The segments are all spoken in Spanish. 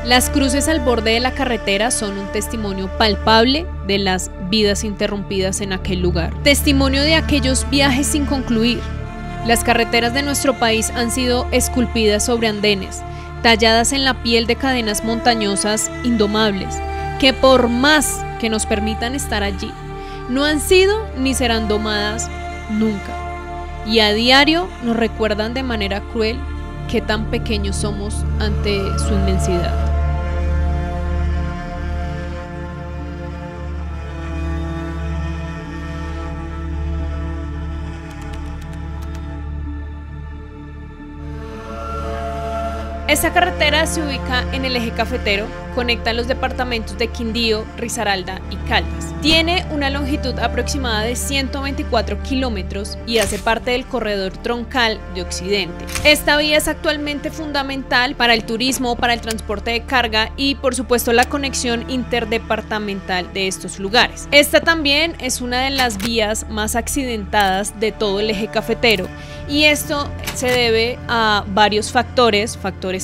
Las cruces al borde de la carretera son un testimonio palpable de las vidas interrumpidas en aquel lugar. Testimonio de aquellos viajes sin concluir. Las carreteras de nuestro país han sido esculpidas sobre andenes, talladas en la piel de cadenas montañosas indomables, que por más que nos permitan estar allí, no han sido ni serán domadas nunca. Y a diario nos recuerdan de manera cruel qué tan pequeños somos ante su inmensidad. Esta carretera se ubica en el eje cafetero, conecta los departamentos de Quindío, Risaralda y Caldas. Tiene una longitud aproximada de 124 kilómetros y hace parte del corredor troncal de Occidente. Esta vía es actualmente fundamental para el turismo, para el transporte de carga y por supuesto la conexión interdepartamental de estos lugares. Esta también es una de las vías más accidentadas de todo el eje cafetero y esto se debe a varios factores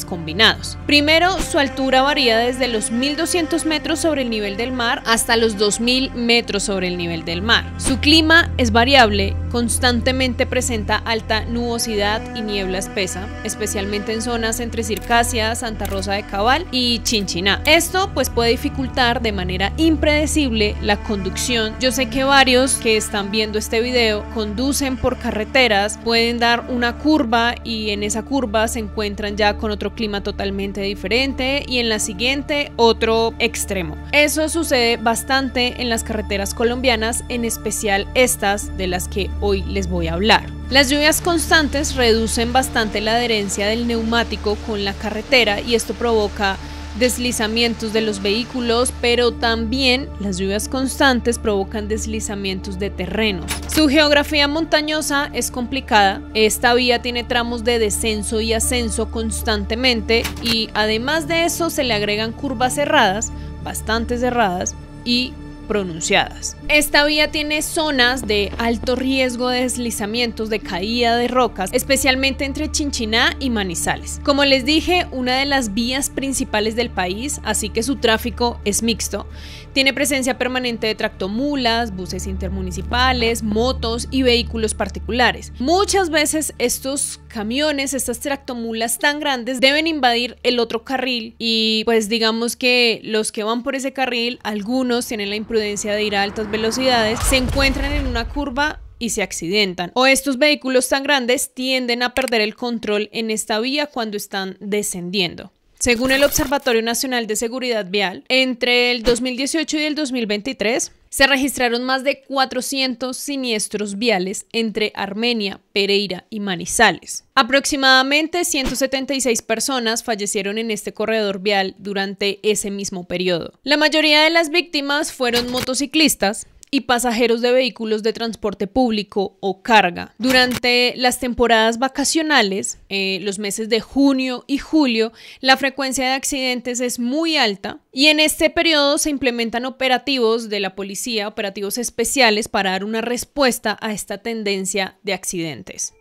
combinados. Primero, su altura varía desde los 1.200 metros sobre el nivel del mar hasta los 2.000 metros sobre el nivel del mar. Su clima es variable, constantemente presenta alta nubosidad y niebla espesa, especialmente en zonas entre Circasia, Santa Rosa de Cabal y Chinchiná. Esto pues puede dificultar de manera impredecible la conducción. Yo sé que varios que están viendo este video conducen por carreteras, pueden dar una curva y en esa curva se encuentran ya con otro clima totalmente diferente y en la siguiente otro extremo. Eso sucede bastante en las carreteras colombianas, en especial estas de las que hoy les voy a hablar. Las lluvias constantes reducen bastante la adherencia del neumático con la carretera y esto provoca deslizamientos de los vehículos, pero también las lluvias constantes provocan deslizamientos de terrenos. Su geografía montañosa es complicada, esta vía tiene tramos de descenso y ascenso constantemente y además de eso se le agregan curvas cerradas, bastante cerradas y pronunciadas. Esta vía tiene zonas de alto riesgo de deslizamientos, de caída de rocas, especialmente entre Chinchiná y Manizales. Como les dije, una de las vías principales del país, así que su tráfico es mixto. Tiene presencia permanente de tractomulas, buses intermunicipales, motos y vehículos particulares. Muchas veces estos camiones, estas tractomulas tan grandes deben invadir el otro carril y pues digamos que los que van por ese carril, algunos tienen la imprudencia de ir a altas velocidades, se encuentran en una curva y se accidentan. O estos vehículos tan grandes tienden a perder el control en esta vía cuando están descendiendo. Según el Observatorio Nacional de Seguridad Vial, entre el 2018 y el 2023 se registraron más de 400 siniestros viales entre Armenia, Pereira y Manizales. Aproximadamente 176 personas fallecieron en este corredor vial durante ese mismo periodo. La mayoría de las víctimas fueron motociclistas y pasajeros de vehículos de transporte público o carga. Durante las temporadas vacacionales, los meses de junio y julio, la frecuencia de accidentes es muy alta y en este periodo se implementan operativos de la policía, operativos especiales para dar una respuesta a esta tendencia de accidentes.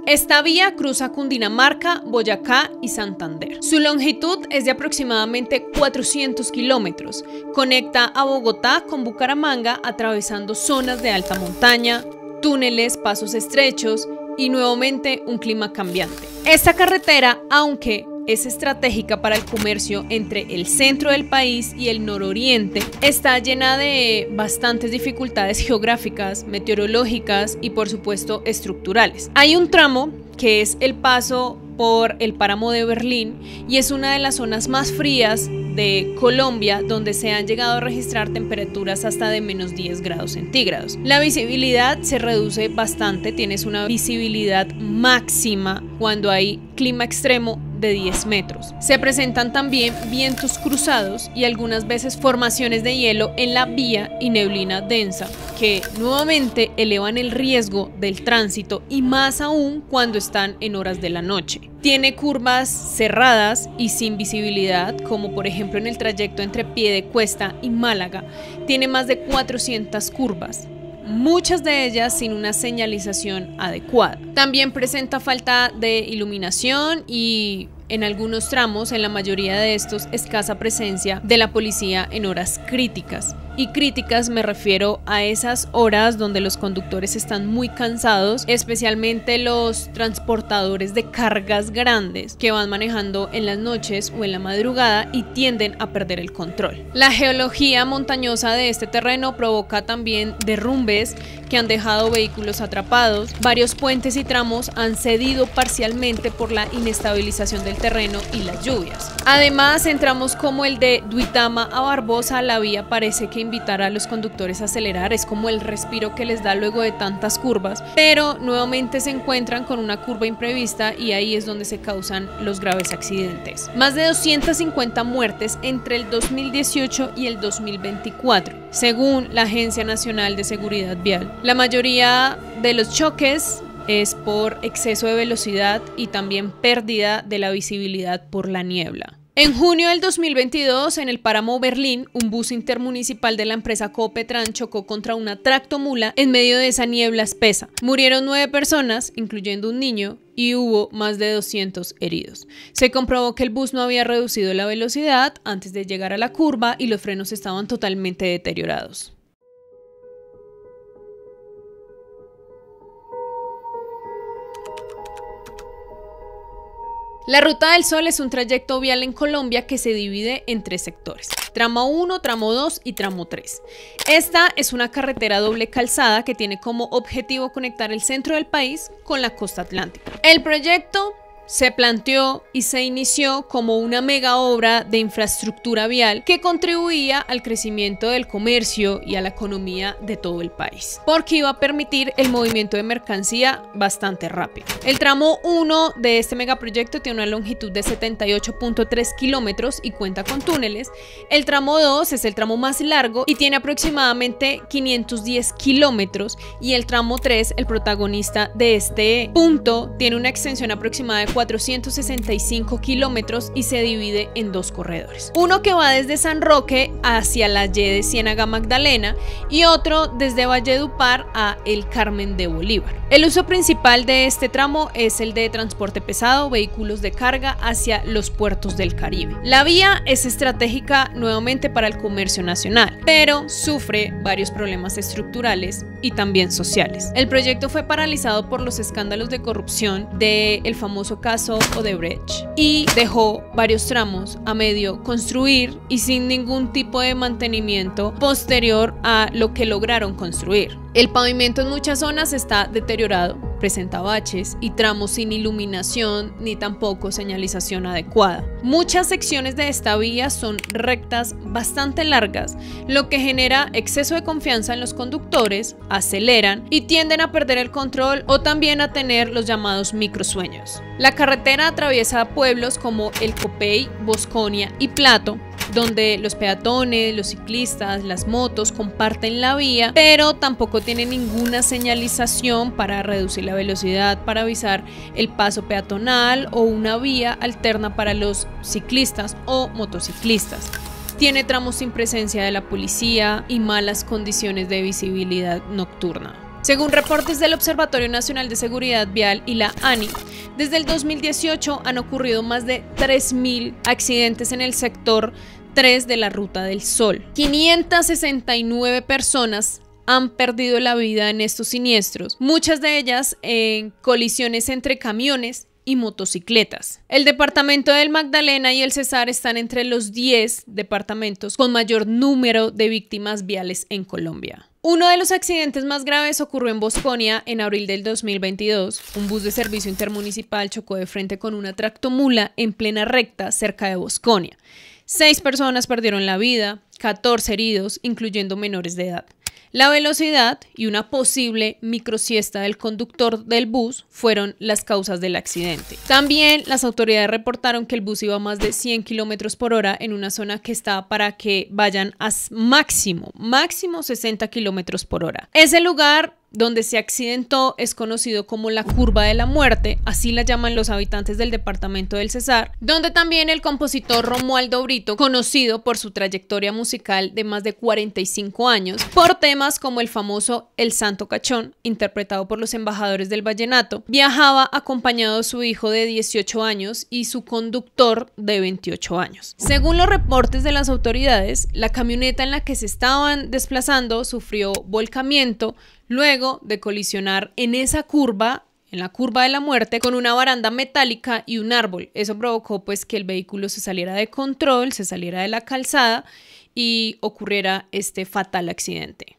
Esta vía cruza Cundinamarca, Boyacá y Santander. Su longitud es de aproximadamente 400 kilómetros. Conecta a Bogotá con Bucaramanga atravesando zonas de alta montaña, túneles, pasos estrechos y nuevamente un clima cambiante. Esta carretera, aunque es estratégica para el comercio entre el centro del país y el nororiente, está llena de bastantes dificultades geográficas, meteorológicas y por supuesto estructurales. Hay un tramo que es el paso por el páramo de Berlín y es una de las zonas más frías de Colombia, donde se han llegado a registrar temperaturas hasta de menos 10 grados centígrados. La visibilidad se reduce bastante, tienes una visibilidad máxima cuando hay clima extremo de 10 metros. Se presentan también vientos cruzados y algunas veces formaciones de hielo en la vía y neblina densa que nuevamente elevan el riesgo del tránsito y más aún cuando están en horas de la noche. Tiene curvas cerradas y sin visibilidad, como por ejemplo en el trayecto entre Piedecuesta y Málaga. Tiene más de 400 curvas, muchas de ellas sin una señalización adecuada. También presenta falta de iluminación y en algunos tramos, en la mayoría de estos, escasa presencia de la policía en horas críticas. Y críticas me refiero a esas horas donde los conductores están muy cansados, especialmente los transportadores de cargas grandes que van manejando en las noches o en la madrugada y tienden a perder el control. La geología montañosa de este terreno provoca también derrumbes que han dejado vehículos atrapados. Varios puentes y tramos han cedido parcialmente por la inestabilización del terreno y las lluvias. Además, en tramos como el de Duitama a Barbosa, la vía parece que invitar a los conductores a acelerar, es como el respiro que les da luego de tantas curvas, pero nuevamente se encuentran con una curva imprevista y ahí es donde se causan los graves accidentes. Más de 250 muertes entre el 2018 y el 2024, según la Agencia Nacional de Seguridad Vial. La mayoría de los choques es por exceso de velocidad y también pérdida de la visibilidad por la niebla. En junio del 2022, en el páramo Berlín, un bus intermunicipal de la empresa Copetran chocó contra una tractomula en medio de esa niebla espesa. Murieron 9 personas, incluyendo un niño, y hubo más de 200 heridos. Se comprobó que el bus no había reducido la velocidad antes de llegar a la curva y los frenos estaban totalmente deteriorados. La Ruta del Sol es un trayecto vial en Colombia que se divide en 3 sectores: tramo 1, tramo 2 y tramo 3. Esta es una carretera doble calzada que tiene como objetivo conectar el centro del país con la costa atlántica. El proyecto se planteó y se inició como una mega obra de infraestructura vial que contribuía al crecimiento del comercio y a la economía de todo el país, porque iba a permitir el movimiento de mercancía bastante rápido. El tramo 1 de este megaproyecto tiene una longitud de 78.3 kilómetros y cuenta con túneles. El tramo 2 es el tramo más largo y tiene aproximadamente 510 kilómetros, y el tramo 3, el protagonista de este punto, tiene una extensión aproximada de 465 kilómetros y se divide en 2 corredores. Uno que va desde San Roque hacia la Y de Ciénaga Magdalena y otro desde Valledupar a El Carmen de Bolívar. El uso principal de este tramo es el de transporte pesado, vehículos de carga hacia los puertos del Caribe. La vía es estratégica nuevamente para el comercio nacional, pero sufre varios problemas estructurales y también sociales. El proyecto fue paralizado por los escándalos de corrupción del famoso caso Odebrecht y dejó varios tramos a medio construir y sin ningún tipo de mantenimiento posterior a lo que lograron construir. El pavimento en muchas zonas está deteriorado, presenta baches y tramos sin iluminación ni tampoco señalización adecuada. Muchas secciones de esta vía son rectas bastante largas, lo que genera exceso de confianza en los conductores, aceleran y tienden a perder el control o también a tener los llamados microsueños. La carretera atraviesa pueblos como El Copey, Bosconia y Plato, donde los peatones, los ciclistas, las motos comparten la vía, pero tampoco tiene ninguna señalización para reducir la velocidad, para avisar el paso peatonal o una vía alterna para los ciclistas o motociclistas. Tiene tramos sin presencia de la policía y malas condiciones de visibilidad nocturna. Según reportes del Observatorio Nacional de Seguridad Vial y la ANI, desde el 2018 han ocurrido más de 3.000 accidentes en el sector 3 de la Ruta del Sol. 569 personas han perdido la vida en estos siniestros, muchas de ellas en colisiones entre camiones y motocicletas. El departamento del Magdalena y el Cesar están entre los 10 departamentos con mayor número de víctimas viales en Colombia. Uno de los accidentes más graves ocurrió en Bosconia en abril del 2022. Un bus de servicio intermunicipal chocó de frente con una tractomula en plena recta cerca de Bosconia. 6 personas perdieron la vida, 14 heridos, incluyendo menores de edad. La velocidad y una posible microsiesta del conductor del bus fueron las causas del accidente. También las autoridades reportaron que el bus iba a más de 100 kilómetros por hora en una zona que está para que vayan a máximo 60 kilómetros por hora. Ese lugar donde se accidentó es conocido como la Curva de la Muerte, así la llaman los habitantes del departamento del Cesar, donde también el compositor Romualdo Brito, conocido por su trayectoria musical de más de 45 años, por temas como el famoso El Santo Cachón, interpretado por los Embajadores del Vallenato, viajaba acompañado de su hijo de 18 años y su conductor de 28 años. Según los reportes de las autoridades, la camioneta en la que se estaban desplazando sufrió volcamiento luego de colisionar en esa curva, en la Curva de la Muerte, con una baranda metálica y un árbol. Eso provocó pues que el vehículo se saliera de control, se saliera de la calzada y ocurriera este fatal accidente.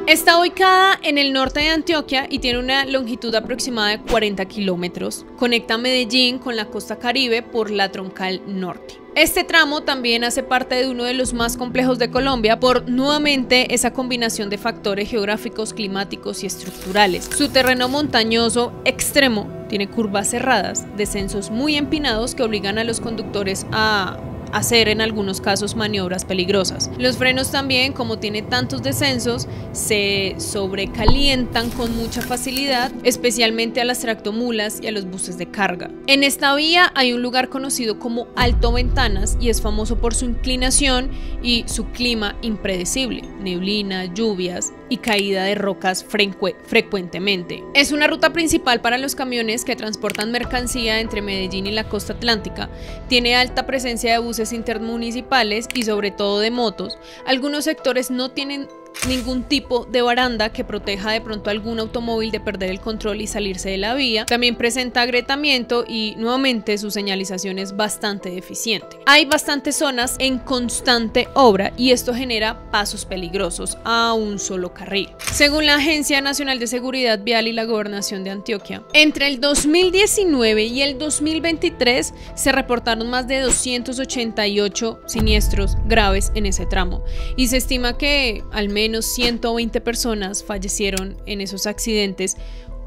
Está ubicada en el norte de Antioquia y tiene una longitud aproximada de 40 kilómetros. Conecta Medellín con la costa Caribe por la troncal norte. Este tramo también hace parte de uno de los más complejos de Colombia por nuevamente esa combinación de factores geográficos, climáticos y estructurales. Su terreno montañoso extremo tiene curvas cerradas, descensos muy empinados que obligan a los conductores a hacer en algunos casos maniobras peligrosas. Los frenos también, como tiene tantos descensos, se sobrecalientan con mucha facilidad, especialmente a las tractomulas y a los buses de carga. En esta vía hay un lugar conocido como Alto Ventanas y es famoso por su inclinación y su clima impredecible, neblina, lluvias y caída de rocas frecuentemente. Es una ruta principal para los camiones que transportan mercancía entre Medellín y la costa atlántica. Tiene alta presencia de buses intermunicipales y sobre todo de motos. Algunos sectores no tienen ningún tipo de baranda que proteja de pronto a algún automóvil de perder el control y salirse de la vía. También presenta agrietamiento y nuevamente su señalización es bastante deficiente. Hay bastantes zonas en constante obra y esto genera pasos peligrosos a un solo carril. Según la Agencia Nacional de Seguridad Vial y la Gobernación de Antioquia, entre el 2019 y el 2023 se reportaron más de 288 siniestros graves en ese tramo y se estima que al menos 120 personas fallecieron en esos accidentes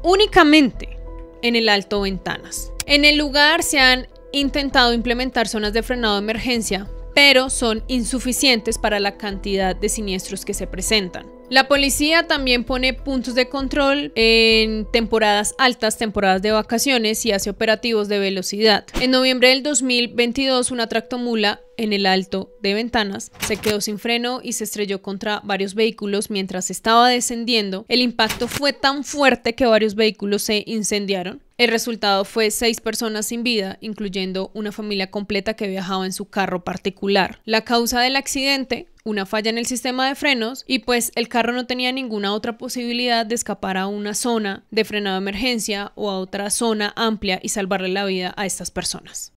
únicamente en el Alto Ventanas. En el lugar se han intentado implementar zonas de frenado de emergencia, pero son insuficientes para la cantidad de siniestros que se presentan. La policía también pone puntos de control en temporadas altas, temporadas de vacaciones y hace operativos de velocidad. En noviembre del 2022, una tractomula en el Alto de Ventanas se quedó sin freno y se estrelló contra varios vehículos mientras estaba descendiendo. El impacto fue tan fuerte que varios vehículos se incendiaron. El resultado fue 6 personas sin vida, incluyendo una familia completa que viajaba en su carro particular. La causa del accidente: una falla en el sistema de frenos y pues el carro no tenía ninguna otra posibilidad de escapar a una zona de frenado de emergencia o a otra zona amplia y salvarle la vida a estas personas.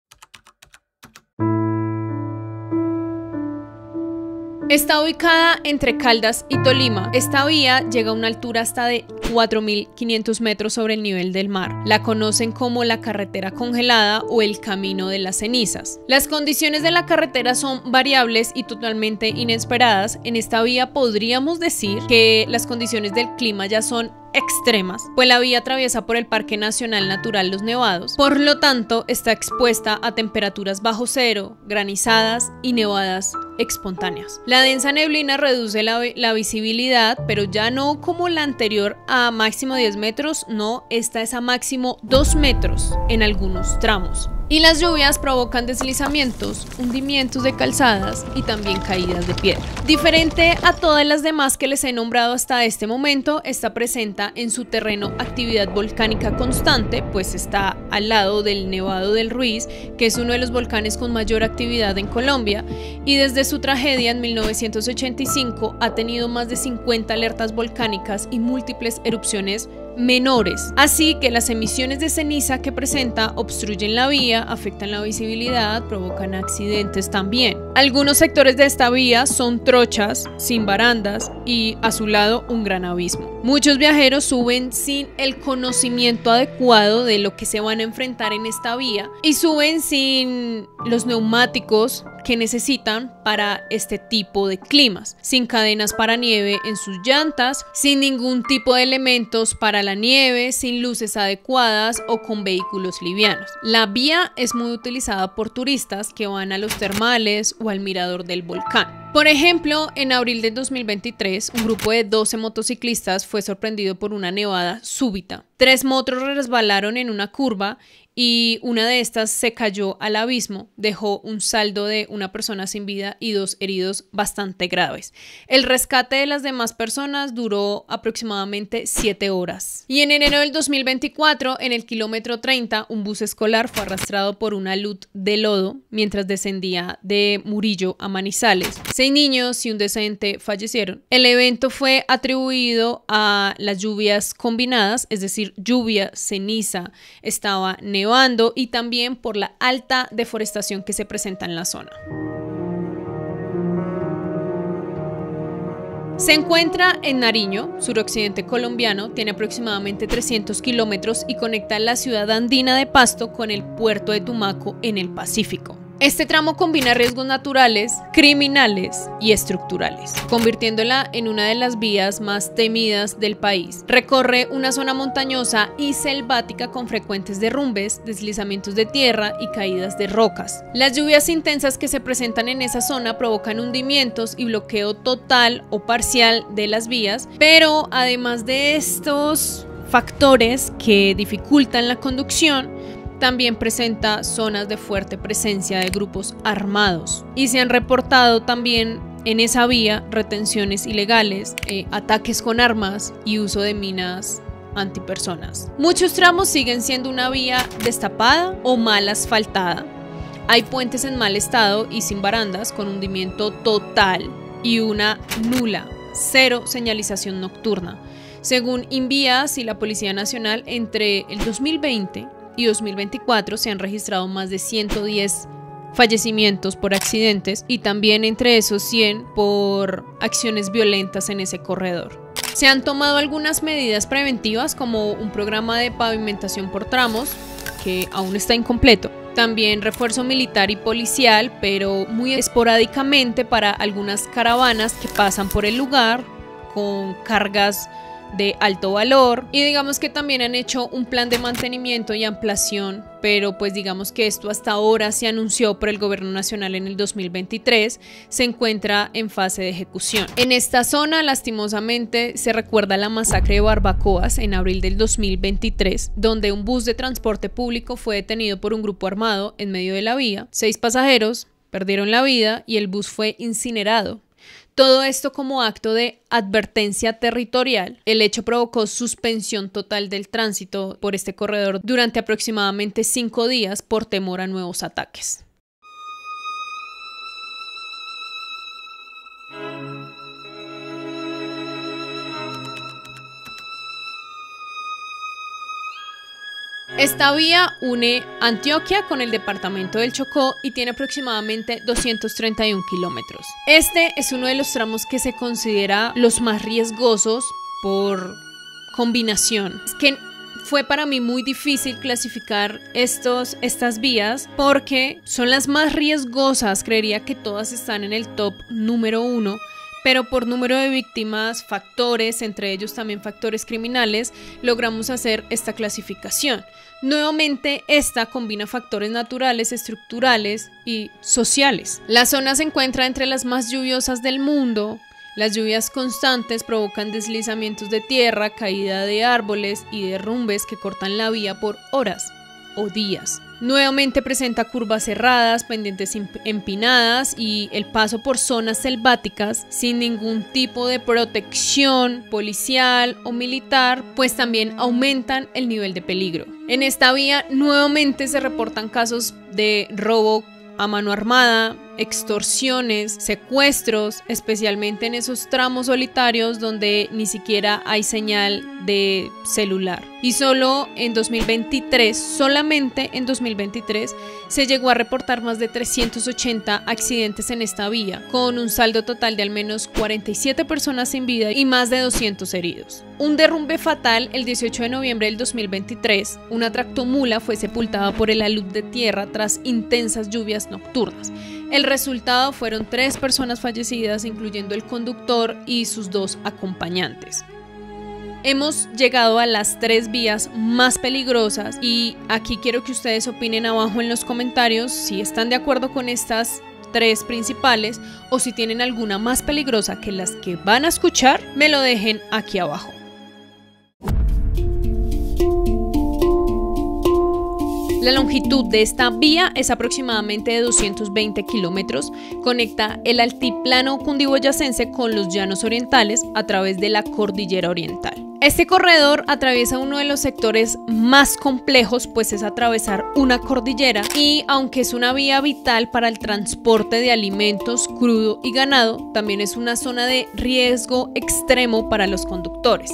Está ubicada entre Caldas y Tolima. Esta vía llega a una altura hasta de 4.500 metros sobre el nivel del mar. La conocen como la carretera congelada o el camino de las cenizas. Las condiciones de la carretera son variables y totalmente inesperadas. En esta vía podríamos decir que las condiciones del clima ya son extremas, pues la vía atraviesa por el Parque Nacional Natural Los Nevados, por lo tanto está expuesta a temperaturas bajo cero, granizadas y nevadas espontáneas. La densa neblina reduce la visibilidad, pero ya no como la anterior a máximo 10 metros, no, esta es a máximo 2 metros en algunos tramos. Y las lluvias provocan deslizamientos, hundimientos de calzadas y también caídas de piedra. Diferente a todas las demás que les he nombrado hasta este momento, esta presenta en su terreno actividad volcánica constante, pues está al lado del Nevado del Ruiz, que es uno de los volcanes con mayor actividad en Colombia, y desde su tragedia en 1985 ha tenido más de 50 alertas volcánicas y múltiples erupciones menores, así que las emisiones de ceniza que presenta obstruyen la vía, afectan la visibilidad, provocan accidentes también. Algunos sectores de esta vía son trochas, sin barandas y a su lado un gran abismo. Muchos viajeros suben sin el conocimiento adecuado claro de lo que se van a enfrentar en esta vía y suben sin los neumáticos que necesitan para este tipo de climas, sin cadenas para nieve en sus llantas, sin ningún tipo de elementos para la nieve, sin luces adecuadas o con vehículos livianos. La vía es muy utilizada por turistas que van a los termales o al mirador del volcán. Por ejemplo, en abril de 2023, un grupo de 12 motociclistas fue sorprendido por una nevada súbita. 3 motos resbalaron en una curva y una de estas se cayó al abismo, dejó un saldo de una persona sin vida y 2 heridos bastante graves. El rescate de las demás personas duró aproximadamente 7 horas. Y en enero del 2024, en el kilómetro 30, un bus escolar fue arrastrado por una luz de lodo mientras descendía de Murillo a Manizales. 6 niños y un docente fallecieron. El evento fue atribuido a las lluvias combinadas, es decir, lluvia, ceniza, estaba nevando y también por la alta deforestación que se presenta en la zona. Se encuentra en Nariño, suroccidente colombiano, tiene aproximadamente 300 kilómetros y conecta la ciudad andina de Pasto con el puerto de Tumaco en el Pacífico. Este tramo combina riesgos naturales, criminales y estructurales, convirtiéndola en una de las vías más temidas del país. Recorre una zona montañosa y selvática con frecuentes derrumbes, deslizamientos de tierra y caídas de rocas. Las lluvias intensas que se presentan en esa zona provocan hundimientos y bloqueo total o parcial de las vías, pero además de estos factores que dificultan la conducción, también presenta zonas de fuerte presencia de grupos armados y se han reportado también en esa vía retenciones ilegales, ataques con armas y uso de minas antipersonas. Muchos tramos siguen siendo una vía destapada o mal asfaltada. Hay puentes en mal estado y sin barandas, con hundimiento total y una nula, cero señalización nocturna. Según Invías y la Policía Nacional, entre el 2020 y 2024 se han registrado más de 110 fallecimientos por accidentes y también entre esos 100 por acciones violentas en ese corredor. Se han tomado algunas medidas preventivas como un programa de pavimentación por tramos que aún está incompleto. También refuerzo militar y policial, pero muy esporádicamente para algunas caravanas que pasan por el lugar con cargas de alto valor, y digamos que también han hecho un plan de mantenimiento y ampliación, pero pues digamos que esto hasta ahora se anunció por el gobierno nacional en el 2023, se encuentra en fase de ejecución. En esta zona lastimosamente se recuerda la masacre de Barbacoas en abril del 2023, donde un bus de transporte público fue detenido por un grupo armado en medio de la vía, 6 pasajeros perdieron la vida y el bus fue incinerado. Todo esto como acto de advertencia territorial. El hecho provocó suspensión total del tránsito por este corredor durante aproximadamente 5 días por temor a nuevos ataques. Esta vía une Antioquia con el departamento del Chocó y tiene aproximadamente 231 kilómetros. Este es uno de los tramos que se considera los más riesgosos por combinación. Es que fue para mí muy difícil clasificar estas vías porque son las más riesgosas. Creería que todas están en el top número 1. Pero por número de víctimas, factores, entre ellos también factores criminales, logramos hacer esta clasificación. Nuevamente, esta combina factores naturales, estructurales y sociales. La zona se encuentra entre las más lluviosas del mundo. Las lluvias constantes provocan deslizamientos de tierra, caída de árboles y derrumbes que cortan la vía por horas o días. Nuevamente presenta curvas cerradas, pendientes empinadas y el paso por zonas selváticas sin ningún tipo de protección policial o militar, pues también aumentan el nivel de peligro. En esta vía nuevamente se reportan casos de robo a mano armada, extorsiones, secuestros, especialmente en esos tramos solitarios donde ni siquiera hay señal de celular. Y solamente en 2023, se llegó a reportar más de 380 accidentes en esta vía, con un saldo total de al menos 47 personas sin vida y más de 200 heridos. Un derrumbe fatal el 18 de noviembre del 2023, una tractomula fue sepultada por el alud de tierra tras intensas lluvias nocturnas. El resultado fueron 3 personas fallecidas, incluyendo el conductor y sus 2 acompañantes. Hemos llegado a las 3 vías más peligrosas y aquí quiero que ustedes opinen abajo en los comentarios si están de acuerdo con estas 3 principales o si tienen alguna más peligrosa que las que van a escuchar, me lo dejen aquí abajo. La longitud de esta vía es aproximadamente de 220 kilómetros, conecta el altiplano cundiboyacense con los llanos orientales a través de la cordillera oriental. Este corredor atraviesa uno de los sectores más complejos, pues es atravesar una cordillera y aunque es una vía vital para el transporte de alimentos, crudo y ganado, también es una zona de riesgo extremo para los conductores.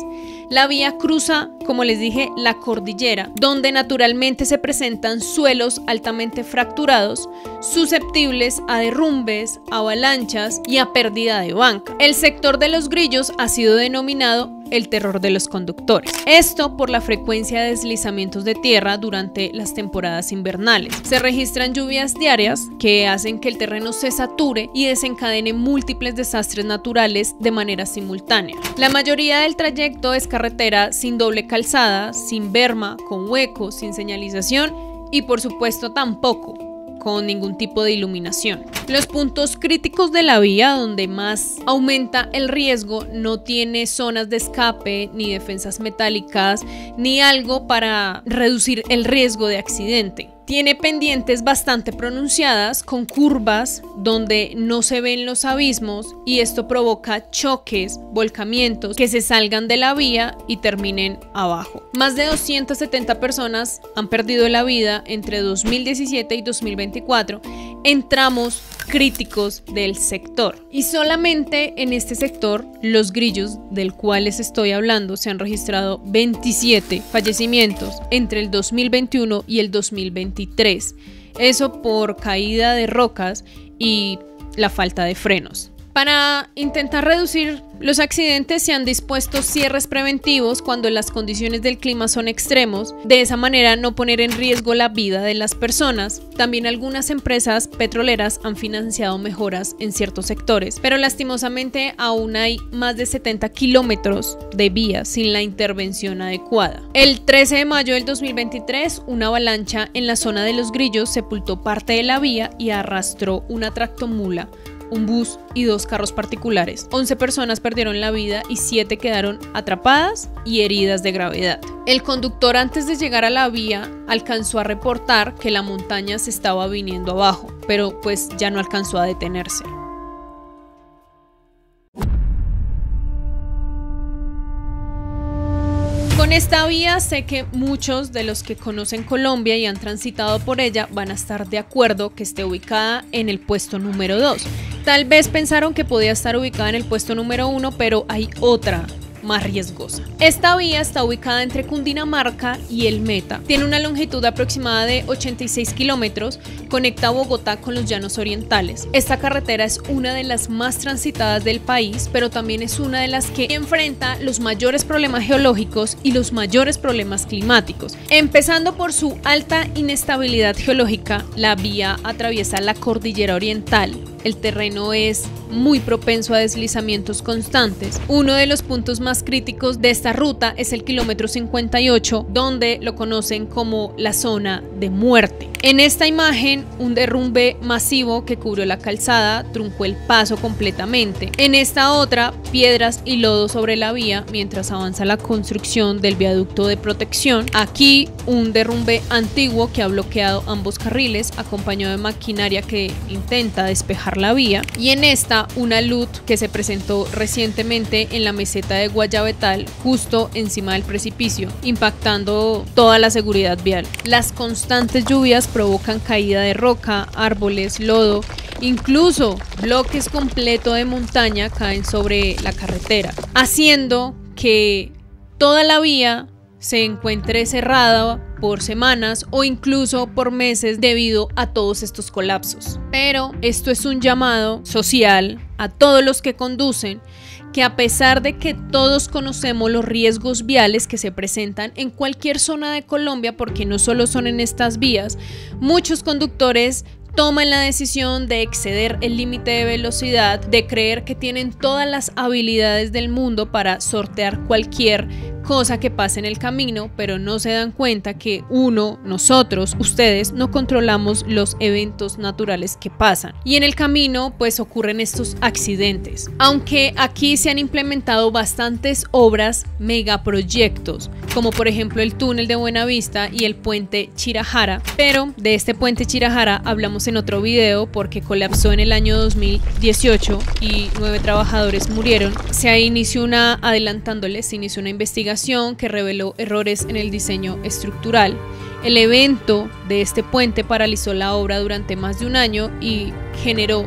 La vía cruza, como les dije, la cordillera, donde naturalmente se presentan suelos altamente fracturados, susceptibles a derrumbes, avalanchas y a pérdida de banca. El sector de Los Grillos ha sido denominado el terror de los conductores. Esto por la frecuencia de deslizamientos de tierra durante las temporadas invernales. Se registran lluvias diarias que hacen que el terreno se sature y desencadene múltiples desastres naturales de manera simultánea. La mayoría del trayecto es carretera sin doble calzada, sin berma, con huecos, sin señalización y por supuesto tampoco con ningún tipo de iluminación. Los puntos críticos de la vía donde más aumenta el riesgo no tiene zonas de escape, ni defensas metálicas, ni algo para reducir el riesgo de accidente. Tiene pendientes bastante pronunciadas con curvas donde no se ven los abismos y esto provoca choques, volcamientos que se salgan de la vía y terminen abajo. Más de 270 personas han perdido la vida entre 2017 y 2024 en tramos críticos del sector. Y solamente en este sector, Los Grillos, del cual les estoy hablando, se han registrado 27 fallecimientos entre el 2021 y el 2023. Eso por caída de rocas y la falta de frenos. Para intentar reducir los accidentes se han dispuesto cierres preventivos cuando las condiciones del clima son extremos, de esa manera no poner en riesgo la vida de las personas. También algunas empresas petroleras han financiado mejoras en ciertos sectores, pero lastimosamente aún hay más de 70 kilómetros de vías sin la intervención adecuada. El 13 de mayo del 2023, una avalancha en la zona de Los Grillos sepultó parte de la vía y arrastró una tractomula, un bus y 2 carros particulares. 11 personas perdieron la vida y 7 quedaron atrapadas y heridas de gravedad. El conductor, antes de llegar a la vía, alcanzó a reportar que la montaña se estaba viniendo abajo, pero pues ya no alcanzó a detenerse. Con esta vía sé que muchos de los que conocen Colombia y han transitado por ella van a estar de acuerdo que esté ubicada en el puesto número 2. Tal vez pensaron que podía estar ubicada en el puesto número 1, pero hay otra más riesgosa. Esta vía está ubicada entre Cundinamarca y el Meta. Tiene una longitud aproximada de 86 kilómetros, conecta Bogotá con los llanos orientales. Esta carretera es una de las más transitadas del país, pero también es una de las que enfrenta los mayores problemas geológicos y los mayores problemas climáticos. Empezando por su alta inestabilidad geológica, la vía atraviesa la cordillera oriental. El terreno es muy propenso a deslizamientos constantes. Uno de los puntos más críticos de esta ruta es el kilómetro 58, donde lo conocen como la zona de muerte. En esta imagen, un derrumbe masivo que cubrió la calzada truncó el paso completamente. En esta otra, piedras y lodo sobre la vía mientras avanza la construcción del viaducto de protección. Aquí, un derrumbe antiguo que ha bloqueado ambos carriles, acompañado de maquinaria que intenta despejar la vía. Y en esta, una alud que se presentó recientemente en la meseta de Guayabetal, justo encima del precipicio, impactando toda la seguridad vial. Las constantes lluvias provocan caída de roca, árboles, lodo Incluso bloques completos de montaña caen sobre la carretera, haciendo que toda la vía se encuentre cerrada por semanas o incluso por meses debido a todos estos colapsos. Pero esto es un llamado social a todos los que conducen, que a pesar de que todos conocemos los riesgos viales que se presentan en cualquier zona de Colombia, porque no solo son en estas vías, muchos conductores toman la decisión de exceder el límite de velocidad, de creer que tienen todas las habilidades del mundo para sortear cualquier cosa que pase en el camino, pero no se dan cuenta que nosotros, ustedes, no controlamos los eventos naturales que pasan. Y en el camino, pues ocurren estos accidentes. Aunque aquí se han implementado bastantes obras, megaproyectos, como por ejemplo el túnel de Buenavista y el puente Chirajara, pero de este puente Chirajara hablamos en otro video porque colapsó en el año 2018 y 9 trabajadores murieron. Se inició una investigación que reveló errores en el diseño estructural. El evento de este puente paralizó la obra durante más de un año y generó,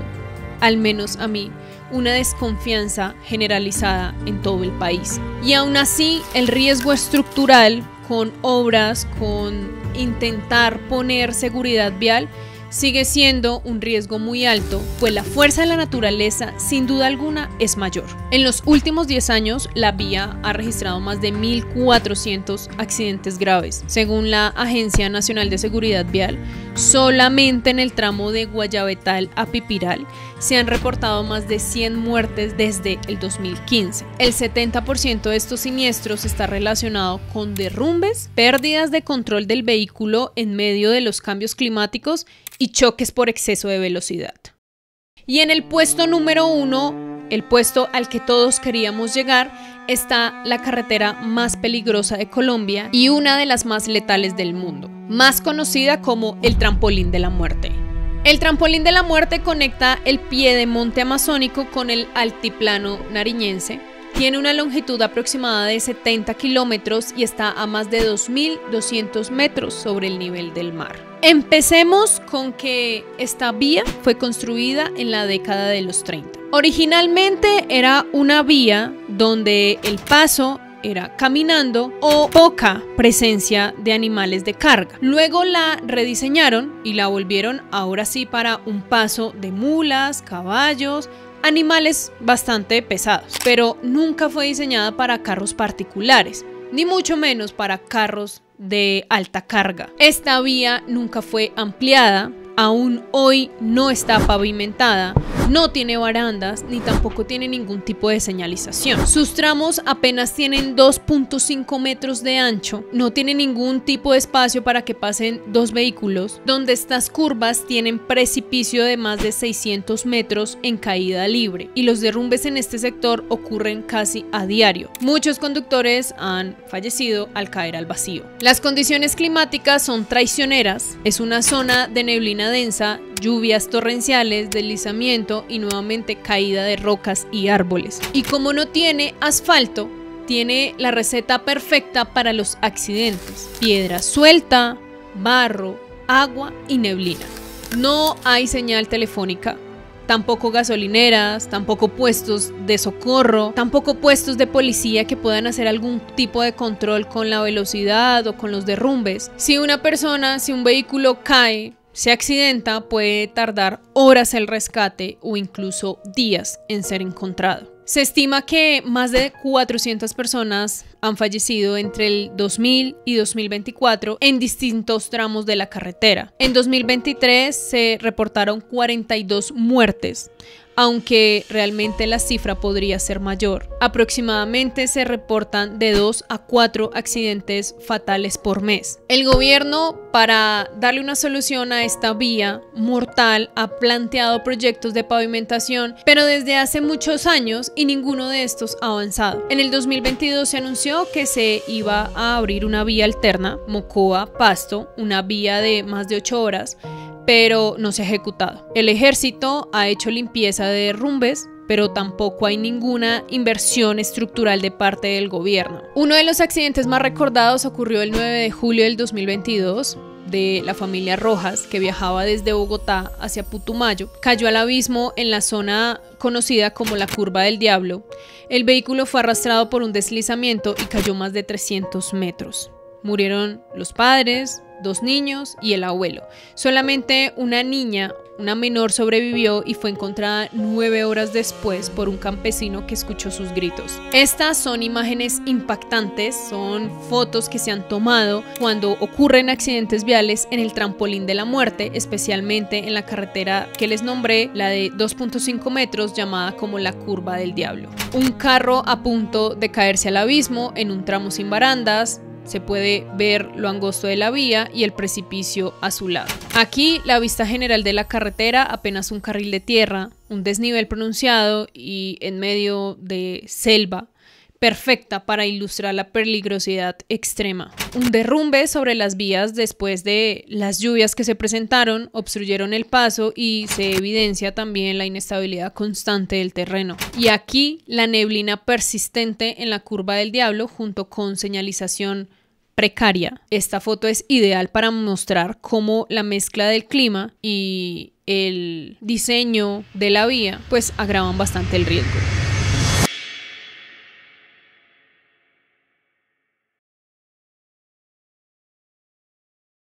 al menos a mí, una desconfianza generalizada en todo el país. Y aún así, el riesgo estructural con obras, con intentar poner seguridad vial, sigue siendo un riesgo muy alto, pues la fuerza de la naturaleza sin duda alguna es mayor. En los últimos 10 años, la vía ha registrado más de 1.400 accidentes graves. Según la Agencia Nacional de Seguridad Vial, solamente en el tramo de Guayabetal a Pipiral se han reportado más de 100 muertes desde el 2015. El 70% de estos siniestros está relacionado con derrumbes, pérdidas de control del vehículo en medio de los cambios climáticos y choques por exceso de velocidad. Y en el puesto número 1, el puesto al que todos queríamos llegar, está la carretera más peligrosa de Colombia y una de las más letales del mundo, más conocida como el Trampolín de la Muerte. El Trampolín de la Muerte conecta el piedemonte amazónico con el altiplano nariñense. Tiene una longitud aproximada de 70 kilómetros y está a más de 2.200 metros sobre el nivel del mar. Empecemos con que esta vía fue construida en la década de los 30. Originalmente era una vía donde el paso era caminando o poca presencia de animales de carga. Luego la rediseñaron y la volvieron ahora sí para un paso de mulas, caballos, animales bastante pesados, pero nunca fue diseñada para carros particulares, ni mucho menos para carros de alta carga. Esta vía nunca fue ampliada, aún hoy no está pavimentada, no tiene barandas ni tampoco tiene ningún tipo de señalización. Sus tramos apenas tienen 2.5 metros de ancho, no tiene ningún tipo de espacio para que pasen dos vehículos, donde estas curvas tienen precipicio de más de 600 metros en caída libre y los derrumbes en este sector ocurren casi a diario. Muchos conductores han fallecido al caer al vacío. Las condiciones climáticas son traicioneras, es una zona de neblina densa, lluvias torrenciales, deslizamiento y nuevamente caída de rocas y árboles. Y como no tiene asfalto, tiene la receta perfecta para los accidentes: piedra suelta, barro, agua y neblina. No hay señal telefónica, tampoco gasolineras, tampoco puestos de socorro, tampoco puestos de policía que puedan hacer algún tipo de control con la velocidad o con los derrumbes. Si un vehículo cae, se accidenta, puede tardar horas el rescate o incluso días en ser encontrado. Se estima que más de 400 personas han fallecido entre el 2000 y 2024 en distintos tramos de la carretera. En 2023 se reportaron 42 muertes, aunque realmente la cifra podría ser mayor. Aproximadamente se reportan de 2 a 4 accidentes fatales por mes. El gobierno, para darle una solución a esta vía mortal, ha planteado proyectos de pavimentación, pero desde hace muchos años y ninguno de estos ha avanzado. En el 2022 se anunció que se iba a abrir una vía alterna, Mocoa-Pasto, una vía de más de 8 horas, pero no se ha ejecutado. El ejército ha hecho limpieza de derrumbes, pero tampoco hay ninguna inversión estructural de parte del gobierno. Uno de los accidentes más recordados ocurrió el 9 de julio del 2022. de la familia Rojas que viajaba desde Bogotá hacia Putumayo cayó al abismo en la zona conocida como la Curva del Diablo. El vehículo fue arrastrado por un deslizamiento y cayó más de 300 metros. Murieron los padres, 2 niños y el abuelo. Solamente una niña, una menor, sobrevivió y fue encontrada 9 horas después por un campesino que escuchó sus gritos. Estas son imágenes impactantes, son fotos que se han tomado cuando ocurren accidentes viales en el trampolín de la muerte, especialmente en la carretera que les nombré, la de 2.5 metros llamada como la Curva del Diablo. Un carro a punto de caerse al abismo en un tramo sin barandas. Se puede ver lo angosto de la vía y el precipicio a su lado. Aquí la vista general de la carretera, apenas un carril de tierra, un desnivel pronunciado y en medio de selva, perfecta para ilustrar la peligrosidad extrema. Un derrumbe sobre las vías después de las lluvias que se presentaron obstruyeron el paso y se evidencia también la inestabilidad constante del terreno. Y aquí la neblina persistente en la Curva del Diablo junto con señalización precaria. Esta foto es ideal para mostrar cómo la mezcla del clima y el diseño de la vía pues agravan bastante el riesgo.